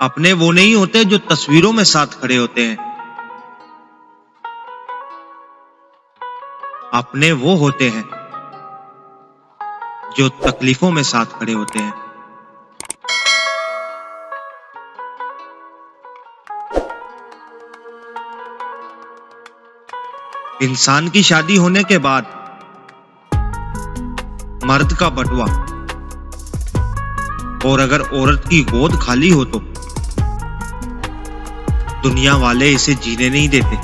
अपने वो नहीं होते जो तस्वीरों में साथ खड़े होते हैं। अपने वो होते हैं जो तकलीफों में साथ खड़े होते हैं। इंसान की शादी होने के बाद मर्द का बटुआ, और अगर औरत की गोद खाली हो तो दुनिया वाले इसे जीने नहीं देते।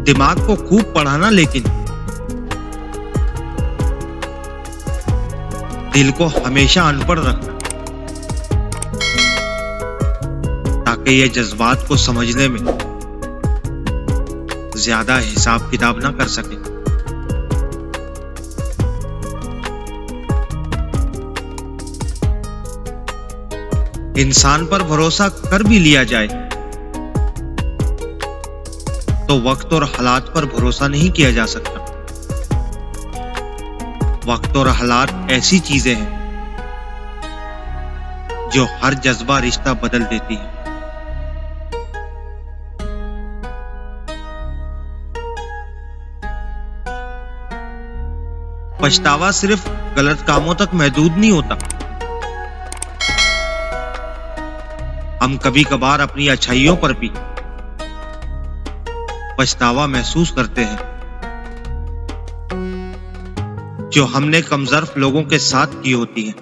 दिमाग को खूब पढ़ाना, लेकिन दिल को हमेशा अनपढ़ रखना, ताकि ये जज्बात को समझने में ज्यादा हिसाब किताब ना कर सके। इंसान पर भरोसा कर भी लिया जाए तो वक्त और हालात पर भरोसा नहीं किया जा सकता। वक्त और हालात ऐसी चीजें हैं जो हर जज्बा रिश्ता बदल देती है। पछतावा सिर्फ गलत कामों तक महदूद नहीं होता। हम कभी कभार अपनी अच्छाइयों पर भी पछतावा महसूस करते हैं, जो हमने कमजोर लोगों के साथ की होती हैं।